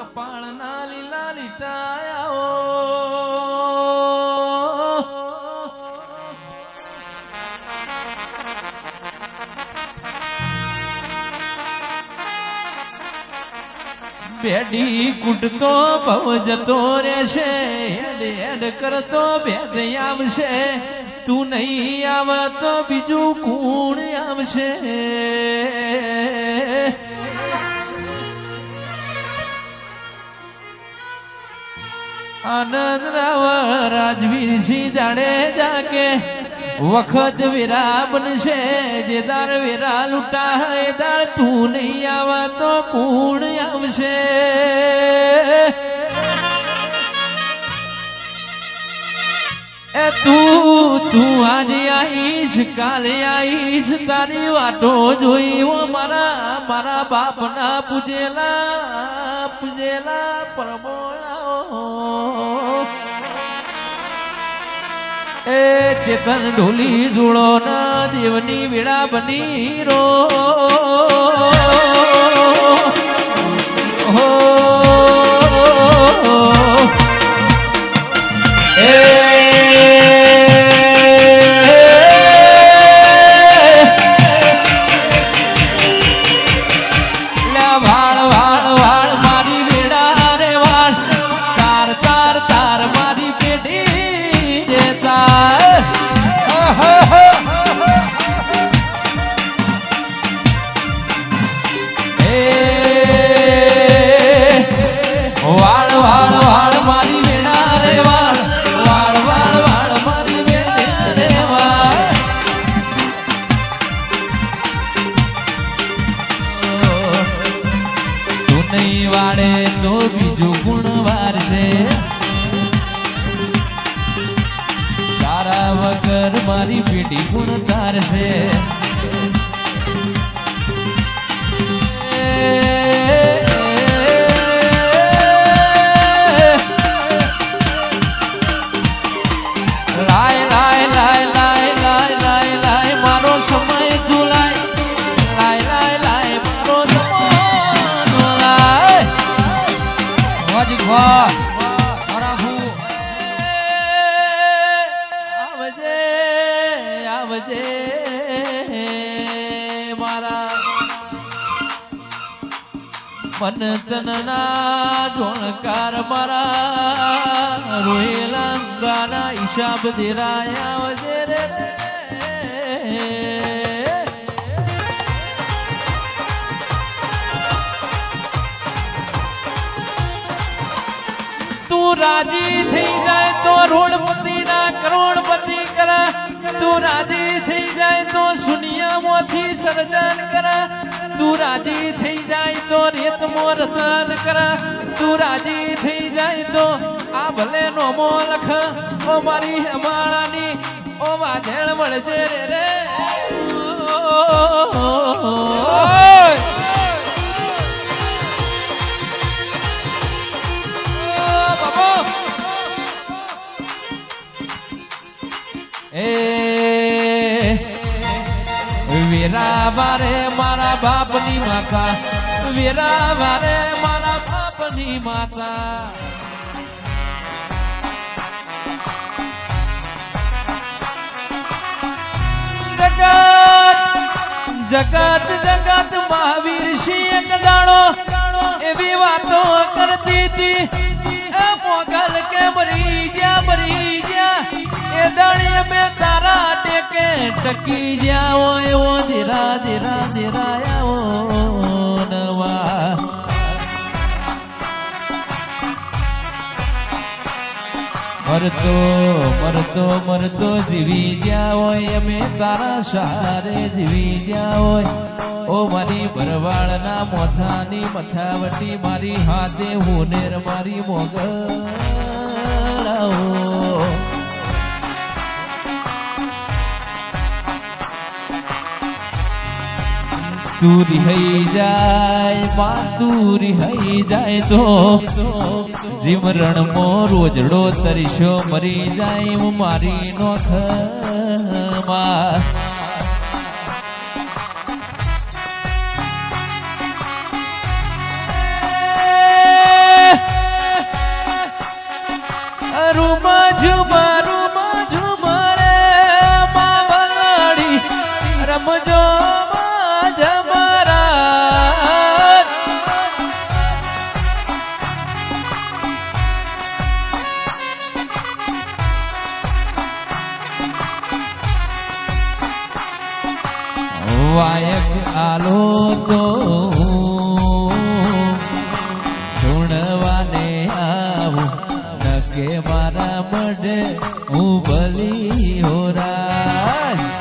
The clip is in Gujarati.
પાળના લીલા લીટાયા બેડી કૂટતો ભવ જતો રહેશે હેડ હેડ કરતો ભેદ આવશે તું નહીં આવ તો બીજું કોણ આવશે આનંદ રાવ રાજવીરસિંહ જાડેજા કે વખત વેરા બનશે જે દાર વેરા લૂટા એ દાર તું નહીં આવા તો કોણ આવશે એ તું આજે આવીશ કાલે આવીશ તારી વાટો જોઈ મારા બાપના પૂજેલા પરમોળાઓ એ ચેતન ઢોલી જોડો ના દેવની વેળા બની રો વાડે તો બીજું ગુણવાર છે તારા વગર મારી પેટી ગુણતાર છે લાય લાય લાય લાય લાય લાય લાય મારો સમય ઝુલાય લાય લાય લાય મારો આવજે આવજે મારા મન તનના જોણકાર મારા રોયેલા ગાના હિસાબ દેરાય આવજે રે તું રાજી થઈ જાય તો રોડપતિ ના કરોડપતિ કરે તું રાજી થઈ જાય તો સુનિયામાંથી સર્જન કરે તું રાજી થઈ જાય તો રેતમો રતન કરે તું રાજી થઈ જાય તો આ ભલે નોમો લખ ઓ મારી હેમાળાની ઓ વાજેણ મળજે રે રે વીરા વારે મારા બાપની માતા વીરા વારે મારા બાપની માતા જગત જગત મહાવીર સિંહ એક દાડો એવી વાતો કરતી હતી મોગલ કે મરી ગયા એ દાડી અમે તારા ટેકે ટકી જાઓ એવો ધીરા ધીરા ધીરાયા નવા મરતો મરતો મરતો જીવી ગયા હોય અમે તારા સહારે જીવી ગયા હોય ઓ મારી ભરવાડના મોથાની મથાવટી મારી હાથે હોનેર મારી મોગલાઓ તું રિહાઈ જાય માં તું રિહાઈ જાય તો જીમરણમાં રોજડો તરીશો મરી જાય મારી નોખમાં ઝુમરું ઝુમરે માવલડી રમજો જમરા વાયક આલો તો ધૂણવાને આવું નકે મારા મઢે હું ભલી હોરા